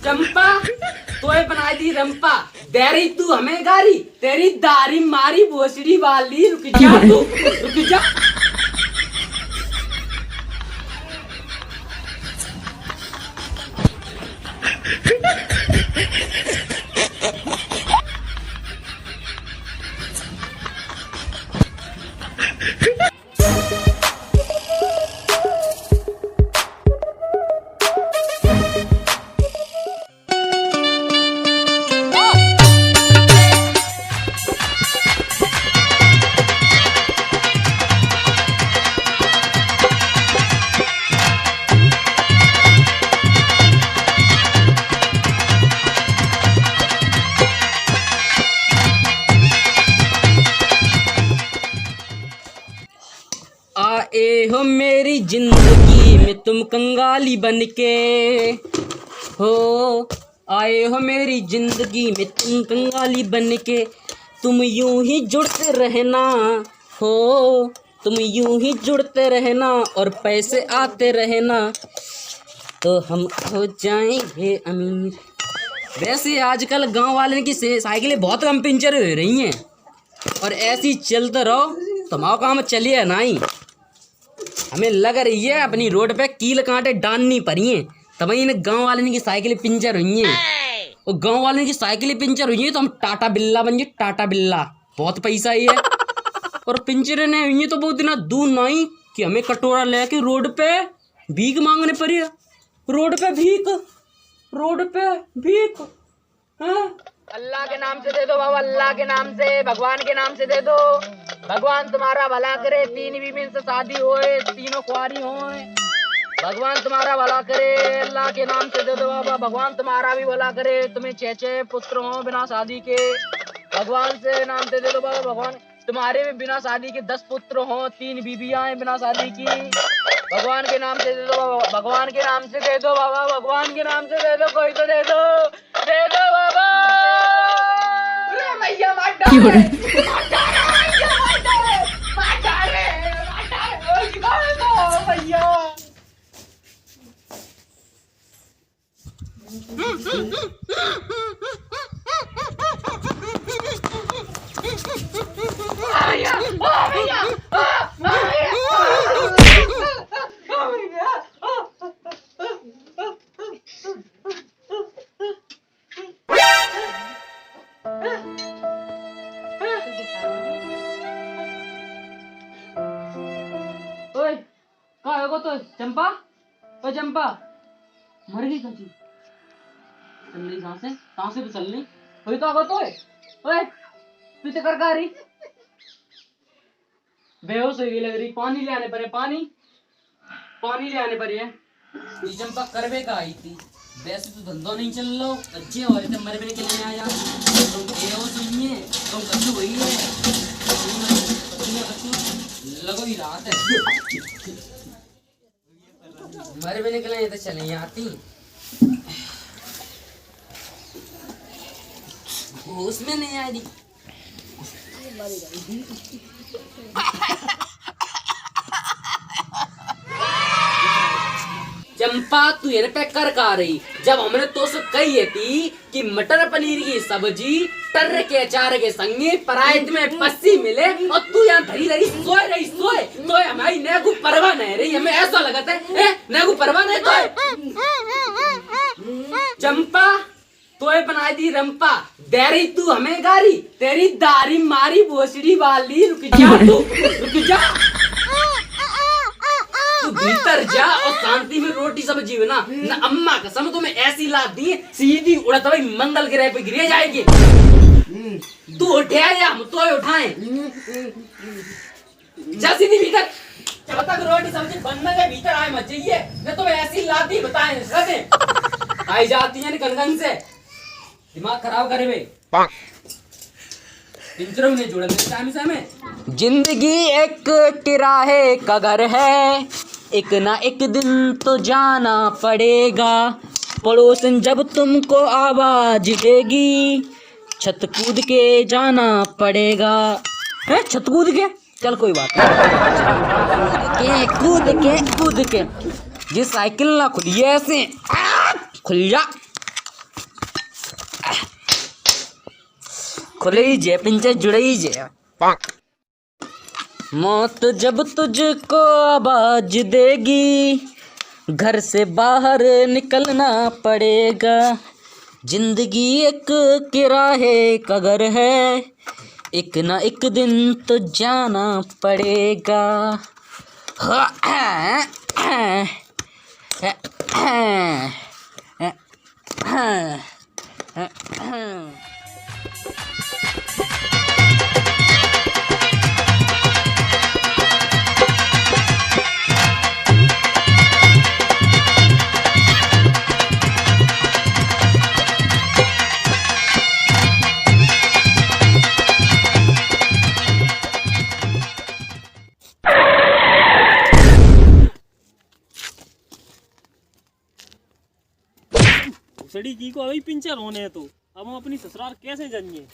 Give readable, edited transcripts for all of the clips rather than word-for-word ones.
चंपा तोय बनाई दी रंपा देरी तू हमें गारी तेरी दारी मारी भोसड़ी वाली रुक जा तू रुक जा। आए हो मेरी जिंदगी में तुम कंगाली बनके हो, आए हो मेरी जिंदगी में तुम कंगाली बनके, तुम यूं ही जुड़ते रहना हो, तुम यूं ही जुड़ते रहना और पैसे आते रहना तो हम हो जाएंगे अमीर। वैसे आजकल गांव वाले की साइकिलें बहुत कम पंचर हो रही हैं और ऐसी चलते रहो तुम्हारा काम चलिए ना ही। हमें लग रही है अपनी रोड पे कील कांटे डालनी पड़ी हैं तभी इन गांव वाले की साइकिलें पंचर हुई हैं। और गांव वाले की साइकिलें पंचर हुई हैं तो हम टाटा बिल्ला बन गए, टाटा बिल्ला बहुत पैसा ही है। और पंचर नहीं हुई है तो बहुत दिन दूर नहीं कि हमें कटोरा लेके रोड पे भीख मांगने पड़ी है। रोड पे भीख, रोड पे भीख। हाँ अल्लाह के नाम से दे दो बाबा, अल्लाह के नाम से, भगवान के नाम से दे दो। भगवान तुम्हारा भला करे, 3 बीबी से शादी होए, तीनों कुंवारी होए। भगवान तुम्हारा भला करे, अल्लाह के नाम से दे दो बाबा। भगवान तुम्हारा भी भला करे, तुम्हें 6 पुत्र हो बिना शादी के। भगवान से नाम से दे दो बाबा। भगवान तुम्हारे भी बिना शादी के 10 पुत्र हो, 3 बीबियां हैं बिना शादी की। भगवान के नाम से दे दो बाबा, भगवान के नाम से दे दो बाबा, भगवान के नाम से दे दो, कोई तो दे दो बाबा। ओए कहाँ है वो तो चंपा? ओ चंपा मर गई कभी? चल रही सांसें तो चल रही। वही तो आगो तो है। ओए तू तो कर रही बेहोश हो गई लग रही। पानी ले आने पड़े, पानी ले आने पड़े। ये चंपा करवे का आई थी। वैसे तो धंधा नहीं चल रहा, अच्छे हो रहे थे मर भी निकलने आया। तुम बेहोश हुई है, तुम कच्चू हुई है, लगो ही रात है। मर भी निकले तो चले आती उसमें नहीं आ रही। चंपा तू ये पे कर का रही जब हमने तो से कही है थी कि मटर पनीर की सब्जी टर के अचार के संगे परायत में पस्सी मिले और तू यहाँ धरी धरी सोए हमारी नेगू परवाह नहीं रही। हमें ऐसा लगता है नेगू परवाह नहीं तो चंपा तोय बनाई दी रंपा देरी तू हमें गारी तेरी दारी मारी भोसड़ी वाली। रुक जा तू, रुक जा तू भीतर जा और शांति में रोटी सब्जी बना ना। अम्मा कसम तुम्हें ऐसी लात दी सीधी उड़त भाई मंगल ग्रह पे गिर जाएगी। तू उठे या हम तो उठाए जा सीधी भीतर। जब तक रोटी सब्जी बनने के भीतर आए मत जाइए न तो ऐसी लात दी बताए आई जाती है कनकन से दिमाग खराब करे भाई। ने जोड़ा में जिंदगी एक किराए का घर है, एक ना एक दिन तो जाना पड़ेगा। पड़ोसन जब तुमको आवाज देगी छत कूद के जाना पड़ेगा। है छत कूद के, चल कोई बात नहीं। कूद के ये साइकिल ना खुली ऐसे, खुल जा, खुले ही जे, पिंचे जुड़े ही जे। मौत जब तुझको आवाज देगी, घर से बाहर निकलना पड़ेगा। जिंदगी एक किराए का घर है, एक ना एक दिन तो जाना पड़ेगा। सड़ी की को अभी पिंचर होने है, तो अब हम अपनी ससुराल कैसे जाएंगे?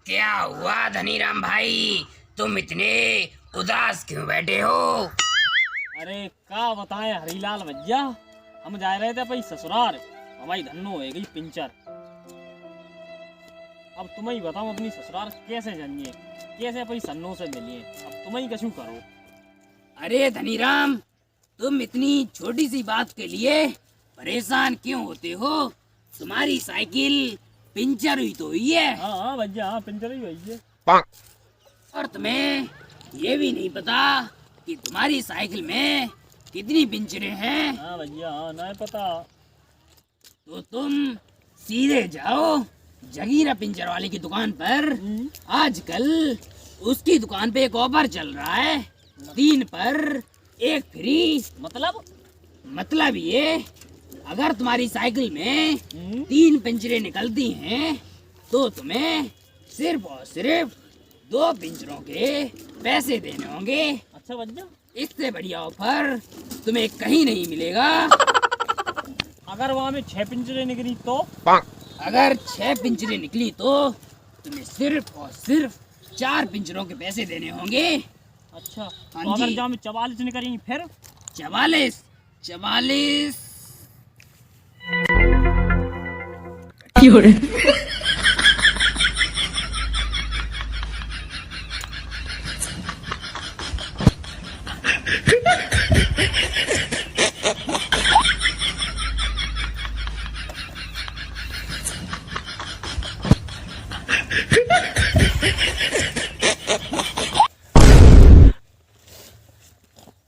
क्या हुआ धनीराम भाई, तुम इतने उदास क्यों बैठे हो? अरे क्या बताएं हरीलाल भैया, हम जा रहे थे भाई ससुराल, हमारी धन्नो हो गई पिंचर। अब तुम ही बताओ अपनी ससुराल कैसे जानिए, कैसे भाई सन्नो से मिलिए, अब तुम ही कछु करो। अरे धनीराम, तुम इतनी छोटी सी बात के लिए परेशान क्यों होते हो? तुम्हारी साइकिल पिंचर हुई तो हुई है। हाँ भैया, हाँ पिंचर ही हुई है। और तुम्हें ये भी नहीं पता कि तुम्हारी साइकिल में कितनी पिंचरें हैं? हाँ भैया, हाँ नहीं पता। तो तुम सीधे जाओ जगीरा पिंचर वाले की दुकान पर। आजकल उसकी दुकान पे एक ऑफर चल रहा है, 3 पर 1 फ्री। मतलब ये, अगर तुम्हारी साइकिल में 3 पिंचरें निकलती हैं तो तुम्हें सिर्फ और सिर्फ 2 पिंचरों के पैसे देने होंगे। अच्छा भैया, इससे बढ़िया ऑफर तुम्हें कहीं नहीं मिलेगा। अगर वहाँ में 6 पिंचरें निकली तो? अगर 6 पिंचरें निकली तो तुम्हें सिर्फ और सिर्फ 4 पिंचरों के पैसे देने होंगे। अच्छा, हाँ तो अगर जी। जहाँ में 44 निकलेंगी फिर? 44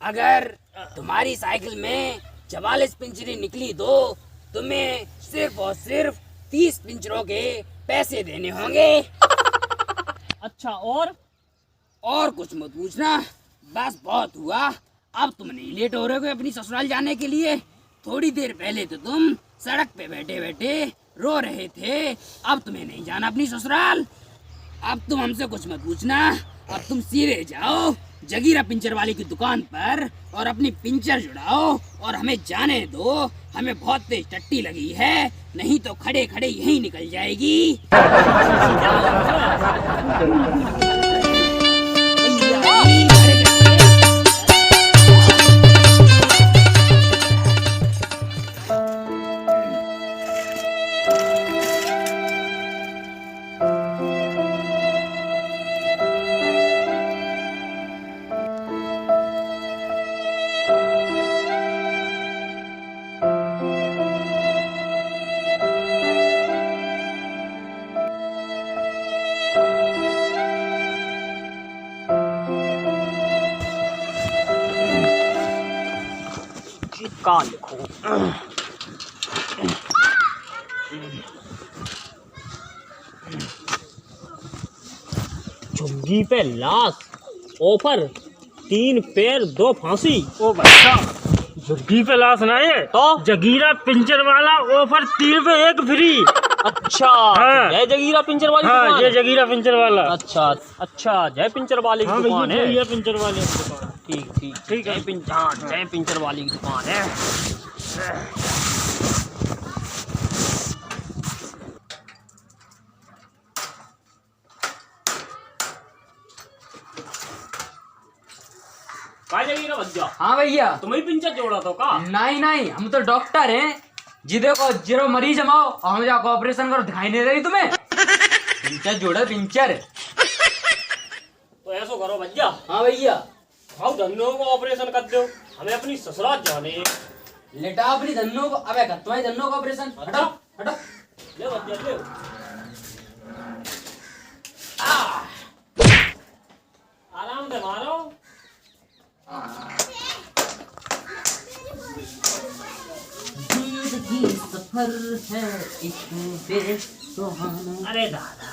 अगर तुम्हारी साइकिल में 44 पिंचरें निकली तो तुम्हें सिर्फ और सिर्फ 30 पिंचरों के पैसे देने होंगे। अच्छा, और कुछ मत पूछना, बस बहुत हुआ। अब तुम नहीं लेट हो रहे हो अपनी ससुराल जाने के लिए। थोड़ी देर पहले तो तुम सड़क पे बैठे बैठे रो रहे थे, अब तुम्हें नहीं जाना अपनी ससुराल। अब तुम हमसे कुछ मत पूछना, अब तुम सीधे जाओ जगीरा पिंचर वाले की दुकान पर और अपनी पिंचर जुड़ाओ और हमें जाने दो। हमें बहुत तेज टट्टी लगी है, नहीं तो खड़े खड़े यहीं निकल जाएगी। का लिखो। झुग्गी पे लाश, ऑफर 3 पैर 2 फांसी। ओ बच्चा, झुग्गी पे लाश ना है तो जगीरा पिंचर वाला ऑफर 3 पे 1 फ्री। अच्छा हाँ। जय जगीरा पिंचर वाली दुकान हाँ, है? ये जगीरा पिंचर वाला। अच्छा अच्छा, जय पिंचर वाली की दुकान है। ये पिंचर वाले की दुकान। ठीक ठीक ठीक है, जय पिंचर वाली की दुकान है। का जगीरा भैया, हाँ भैया। तुम्हें पिंचर जोड़ा तो का? नहीं नहीं, हम तो डॉक्टर हैं। जी देखो, जीरो मरीज हमाओ और हम जाकर ऑपरेशन करो, दिखाई नहीं रही तुम्हें? पिंचर जोड़ा, पिंचर। तो ऐसा करो भैया, हाँ भैया। आओ धन्नो को ऑपरेशन कर दो, हमें अपनी ससुराल जाने। लेटा अपनी धन्नो को। अबे तुम्हारी धन्नो का ऑपरेशन। हटो हटो। ले भैया ले। आराम से मारो। जिंदगी सफर है इसमें बेसुहाना। अरे दादा,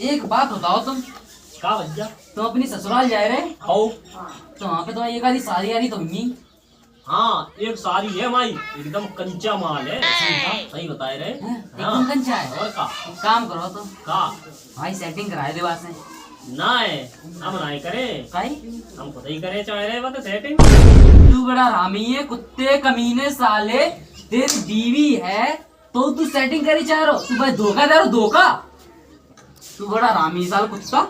एक बात बताओ तुम, का भैया? तुम अपनी ससुराल जा रहे आओ। तो वहाँ पे तुम्हारी एक आधी सारी आ रही तो होंगी। हाँ, एक सारी है माई, एकदम कंचा माल है। सही बताए रहे। एकदम कंचा है। और का? एक काम करो तुम, का भाई सेटिंग कराए दे वहाँ से। ना है, हम नहीं करे, काई? हम खुद ही करे चाह रहे बात सेटिंग। तू बड़ा रामी है, कुत्ते कमीने साले। तेरी बीवी है तो तू सेटिंग करी चाह रहा हो? तू भाई धोखा दे रहा हो, धोखा। तू बड़ा रामी साल कुत्ता।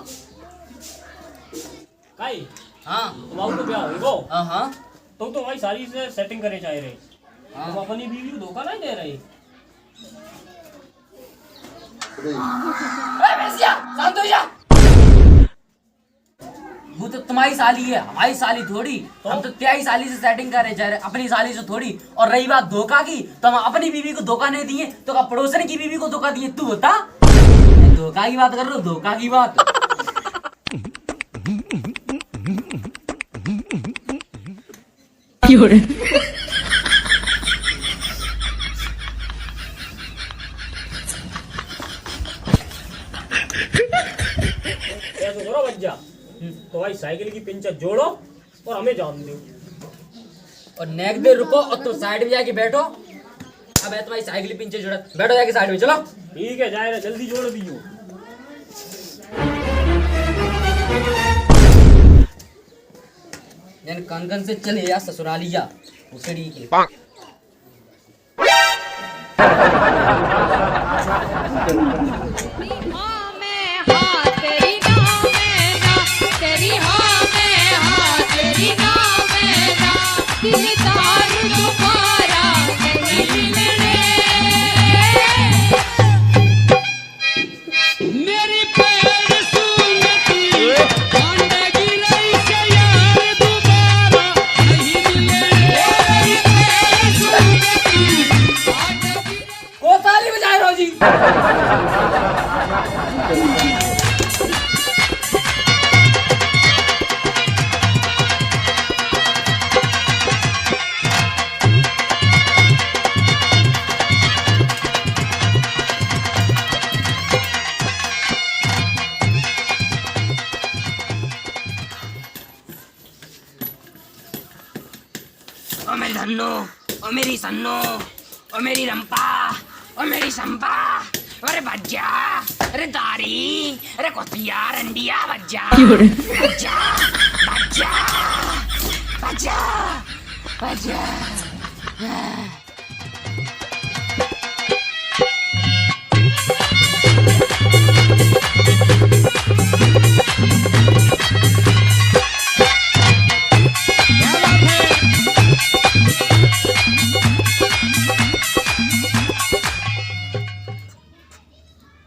काई? हाँ तुम तो क्या हो? हाँ तुम तो भाई सारी से सेटिंग करे चाह रहे, हाँ। तुम अपनी बीवी को धोखा नहीं दे रहे। शांत हो जा। वो तो तुम्हारी साली है, हमारी साली थोड़ी। हम तो तेरी साली से सेटिंग कर रहे जा रहे, अपनी साली से थोड़ी। और रही बात धोखा की, तो हम अपनी बीवी को धोखा नहीं दिए तो का पड़ोसन की बीवी को धोखा दिए? तू बता। धोखा की बात कर रहा हूँ, धोखा की बात। ऐसा करो भैया, तो भाई साइकिल की पिंचर जोड़ो और हमें जान दो। और नेक देर रुको और तुम साइड में जाके बैठो। अब है तुम्हारी साइकिल पिंचर जोड़ा, बैठो जाके साइड में। चलो ठीक है, जाए जल्दी जोड़ दियो। यानी कंगन से चले या ससुरालिया उसड़ी के। को ताली बजाए रहो जी। ओ मेरी धन्नो, ओ मेरी सन्नो, ओ मेरी रंपा, ओ मेरी संपा, अरे भज्जा, अरे दारी, अरे कोतिया रंडिया भज्जा, भज्जा, भज्जा, भज्जा, भज्जा।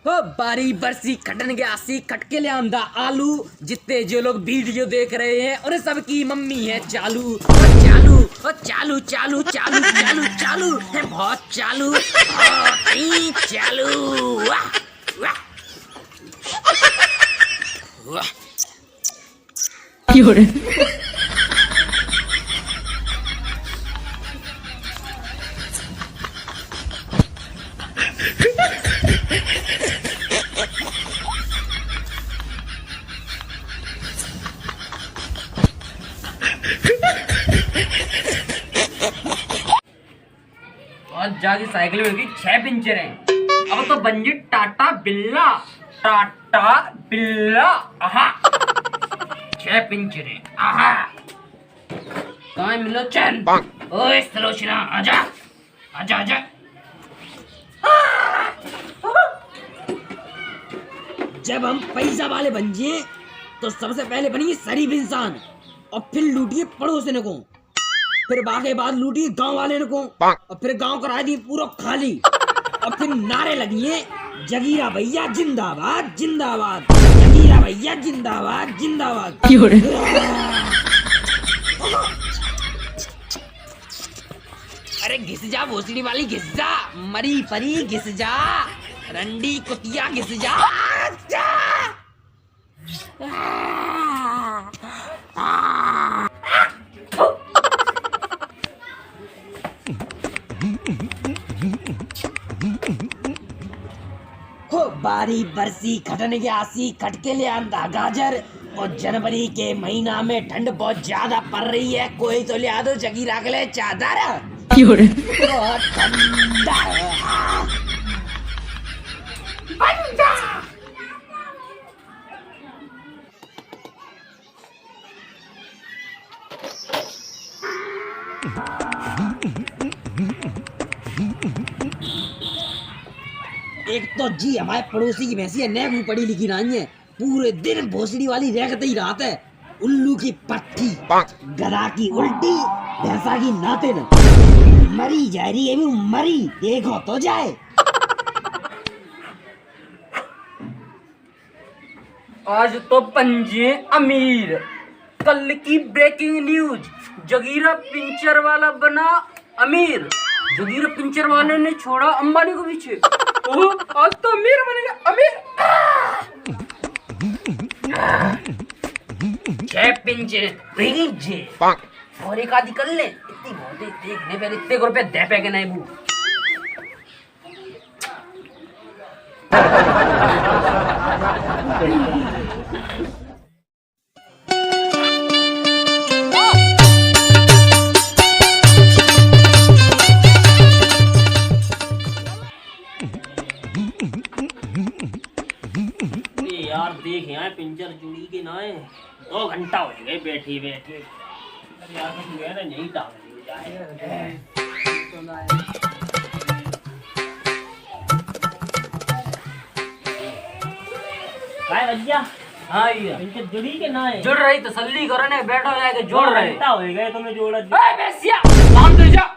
हो बारी बरसी खटन गया सी खटके ले आंदा आलू। जितने जो लोग वीडियो देख रहे हैं और सबकी मम्मी है चालू, चालू, चालू, चालू, चालू, चालू, चालू है, बहुत चालू, बहुत ही चालू। वाह वाह वाह। साइकिल में 6 पिंचर हैं। अब तो बन जी टाटा बिल्ला, टाटा बिल्ला। आहा 6 पिंचर हैं। आहा कहाँ मिलो चैन? ओए सलोचना आजा आजा आजा। जब हम पैसा वाले बन जाए तो सबसे पहले बनिए शरीफ इंसान, और फिर लूटिए पड़ोसियों को, फिर बाकी बाद लूटिए गांव वाले को, और फिर गांव करा दिए पूरा खाली, और फिर नारे लगिए जगीरा भैया जिंदाबाद जिंदाबाद, जगीरा भैया जिंदाबाद जिंदाबाद। अरे घिस जा भोसड़ी वाली घिस जा, मरी परी घिस जा, रंडी कुतिया घिस जा। हो बारी बरसी खटने के आसी खटके ले आंदा गाजर, और जनवरी के महीना में ठंड बहुत ज्यादा पड़ रही है, कोई तो ले आ दो जगीरा के लिए चादर। बहुत ठंडा एक तो जी हमारे पड़ोसी की भैंसी नेकू पड़ी लिखी नहीं है, पूरे दिन भोसड़ी वाली रेखते ही रहते है। उल्लू की पट्टी, गधा की उल्टी, भैंसा की नातिन, मरी जा रही है भी मरी, देखो तो जाए। आज तो पंजे अमीर। कल की ब्रेकिंग न्यूज, जगीरा पिंचर वाला बना अमीर। जगीरा पिंचर वाले ने छोड़ा अंबानी को पीछे। ओह आज तो अमीर बनेगा अमीर। 6 पिंचर भेजे और एक आदि कर ले, इतनी बहुत है, देखने पहले इतने रुपए दे पे के नहीं बू। यार देख यहाँ पिंचर जुड़ी के ना है, 2 घंटा हो गए बैठे बैठे। यार कुछ मेरा नहीं टांग भैया। हाँ ये पिंचर जुड़ी के ना है, जुड़ रही तसल्ली करो ने, बैठो जाके जोड़ रहे। घंटा हो गए तुम्हें जोड़ा। बेसिया काम कर जा।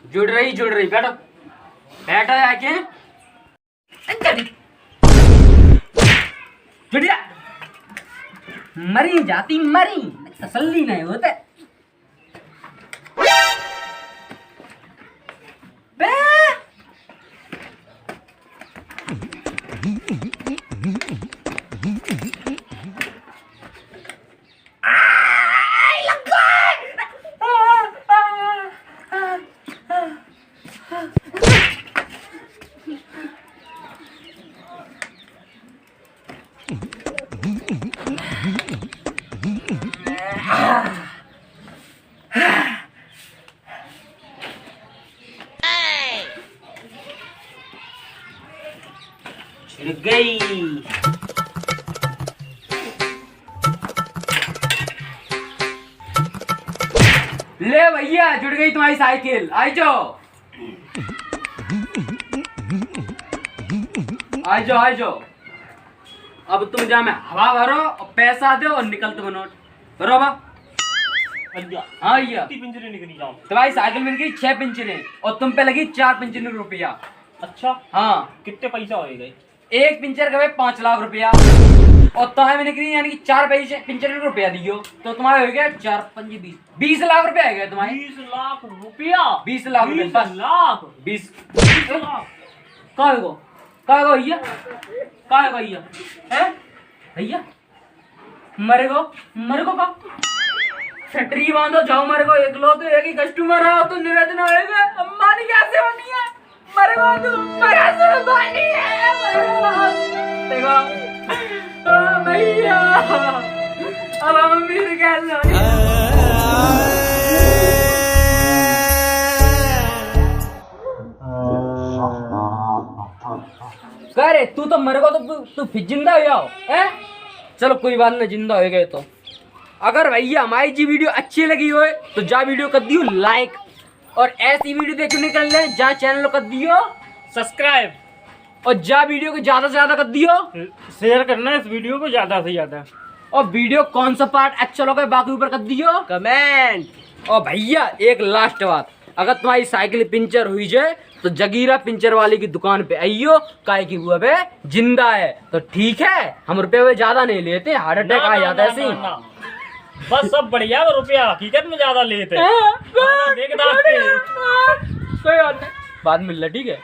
जुड़ रही बैठो बैठो जाके जुड़ जा। मरी जाती मरी, तसल्ली नहीं होते। बे छिड़ गई। ले भैया जुड़ गई तुम्हारी साइकिल, आई जाओ आई जाओ। अब तुम जा में हवा भरो और पैसा दो और निकलते बनो। भरो बा। हाँ भैया पिंजरे निकली जाओ। तुम्हारी साइकिल में लगी 6 पिंचरें और तुम पे लगी 4 पिंचर रुपया। अच्छा हाँ कितने पैसा हो गए? एक पिंचर का 5 लाख रुपया और तुम्हें भी निकली यानी कि 4 पिंचर रुपया दियो तो तुम्हारे हो गया 4 5 20 लाख रुपया आ गया तुम्हारे। 20 लाख रुपया? 20 लाख रुपया 20 लाख 20 कहाँ गो भैया, कहाँ है भैया? है भैया मरे को का छतरी बांधो जाओ, मरे को एक लो तो एक ही कस्टमर आओ तो निरंजन होएगा। अम्बानी कैसे बनी है? मरे को तो मरा से बनी है। देखो भैया अब हम अमीर कैसे होंगे? कह रे तू तो मर गो तो तू फिर जिंदा हो जाओ है। चलो कोई बात नहीं, जिंदा हो गए तो। अगर भैया हमारी जी वीडियो अच्छी लगी हो तो जा वीडियो कर दियो लाइक, और ऐसी वीडियो देखने के लिए जा चैनल कर दियो सब्सक्राइब, और जा वीडियो को ज्यादा से ज्यादा कर दियो शेयर करना इस वीडियो को ज्यादा से ज्यादा, और वीडियो कौन सा पार्ट अच्छा लगा बाकी ऊपर कर दियो कमेंट। और भैया एक लास्ट बात, अगर तुम्हारी साइकिल पंचर हुई जाए तो जगीरा पंचर वाले की दुकान पे आइयो, काहे की वो अबे जिंदा है। तो ठीक है, हम रुपए वे ज्यादा नहीं लेते, हार्ट अटैक आ जाता है ऐसे ही। बस सब बढ़िया, रुपया हकीकत में ज्यादा लेते हैं। कोई बात नहीं, बाद में मिल, ठीक है।